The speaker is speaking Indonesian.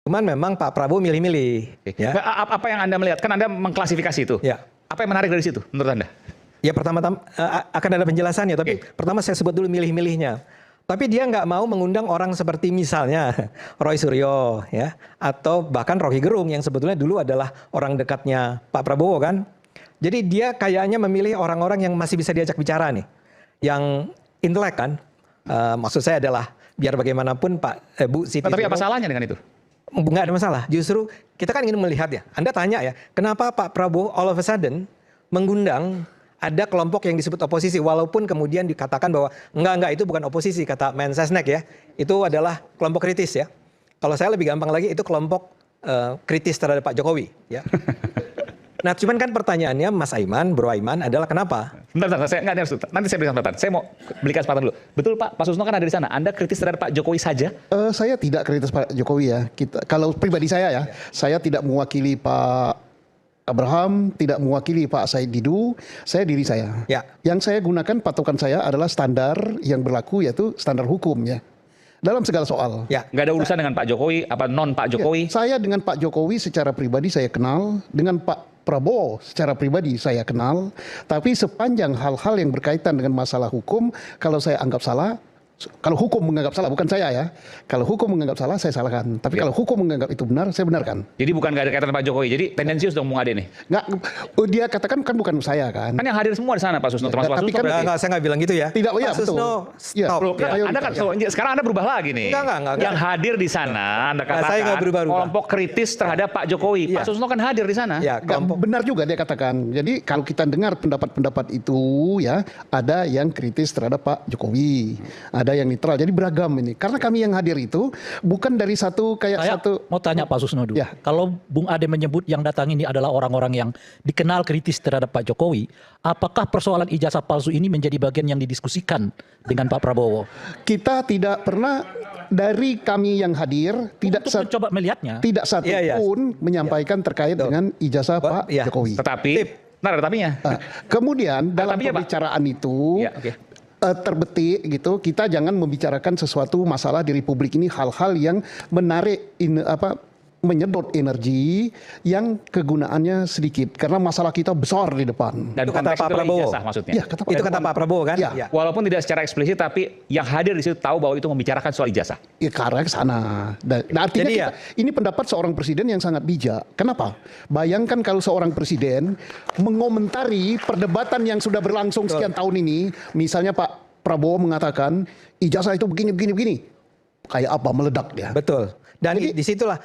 Cuman memang Pak Prabowo milih-milih. Ya. Apa yang Anda melihat? Kan Anda mengklasifikasi itu. Ya. Apa yang menarik dari situ menurut Anda? Ya pertama-tama akan ada penjelasannya, tapi pertama saya sebut dulu milih-milihnya. Tapi dia nggak mau mengundang orang seperti misalnya Roy Suryo, ya, atau bahkan Rocky Gerung yang sebetulnya dulu adalah orang dekatnya Pak Prabowo kan. Jadi dia kayaknya memilih orang-orang yang masih bisa diajak bicara nih, yang intelek kan. Maksud saya adalah biar bagaimanapun Bu Siti. Tapi apa salahnya dengan itu? Nggak ada masalah. Justru kita kan ingin melihat ya. Anda tanya ya, kenapa Pak Prabowo all of a sudden mengundang ada kelompok yang disebut oposisi, walaupun kemudian dikatakan bahwa enggak itu bukan oposisi, kata Mensesnek ya. Itu adalah kelompok kritis ya. Kalau saya lebih gampang lagi, itu kelompok kritis terhadap Pak Jokowi ya. Nah cuman kan pertanyaannya Mas Aiman, Bro Aiman adalah kenapa? Bentar, saya nggak ada, nanti saya berikan kesempatan. Saya mau belikan kesempatan dulu. Betul Pak Susno kan ada di sana. Anda kritis terhadap Pak Jokowi saja? Saya tidak kritis Pak Jokowi ya. Kalau pribadi saya ya, saya tidak mewakili Pak Abraham, tidak mewakili Pak Said Didu, saya diri saya. Ya. Yang saya gunakan patokan saya adalah standar yang berlaku, yaitu standar hukum ya. Dalam segala soal. Ya. Nggak ada urusan dengan Pak Jokowi, apa non Pak Jokowi? Ya, saya dengan Pak Jokowi secara pribadi saya kenal, dengan Pak Prabowo secara pribadi saya kenal, tapi sepanjang hal-hal yang berkaitan dengan masalah hukum, kalau saya anggap salah, kalau hukum menganggap salah, bukan saya ya, kalau hukum menganggap salah, saya salahkan. Tapi kalau hukum menganggap itu benar, saya benarkan. Jadi bukan nggak ada kaitan Pak Jokowi, jadi tendensius dong Bung Ade nih? Nggak, dia katakan kan bukan saya kan. Kan yang hadir semua di sana Pak Susno, termasuk Pak tapi Susno. Kan saya nggak bilang gitu ya. Tidak, ya Pak Susno, ya, stop. ya. Anda kan, sekarang Anda berubah lagi nih. Enggak. Yang hadir di sana, Anda katakan saya nggak berubah-ubah. kelompok kritis terhadap Pak Jokowi. Iya. Pak Susno kan hadir di sana. Ya, kelompok. Benar juga dia katakan. Jadi kalau kita dengar pendapat-pendapat itu ya, ada yang kritis terhadap Pak Jokowi, ada yang netral. Jadi beragam ini. Karena kami yang hadir itu bukan dari satu Saya mau tanya Pak Susno dulu. Ya. Kalau Bung Ade menyebut yang datang ini adalah orang-orang yang dikenal kritis terhadap Pak Jokowi, apakah persoalan ijazah palsu ini menjadi bagian yang didiskusikan dengan Pak Prabowo? Kita tidak pernah, dari kami yang hadir tidak Untuk mencoba melihatnya. tidak satu pun menyampaikan terkait dengan ijazah Pak Jokowi. Tetapi, ada tapinya. Kemudian dalam Tapi ya, Pak. pembicaraan itu terbetik gitu, kita jangan membicarakan sesuatu masalah di Republik ini, hal-hal yang menarik menyedot energi yang kegunaannya sedikit, karena masalah kita besar di depan. Dan itu kata Pak Prabowo. Ijazah, maksudnya. Ya, Itu kata Pak Prabowo kan? Ya. Walaupun tidak secara eksplisit, tapi yang hadir di situ tahu bahwa itu membicarakan soal ijazah. Ya, karena ke sana. Nah, artinya Jadi ini pendapat seorang presiden yang sangat bijak. Kenapa? Bayangkan kalau seorang presiden mengomentari perdebatan yang sudah berlangsung sekian tahun ini, misalnya Pak Prabowo mengatakan ijazah itu begini. Kayak apa, meledak dia. Betul. Dan disitulah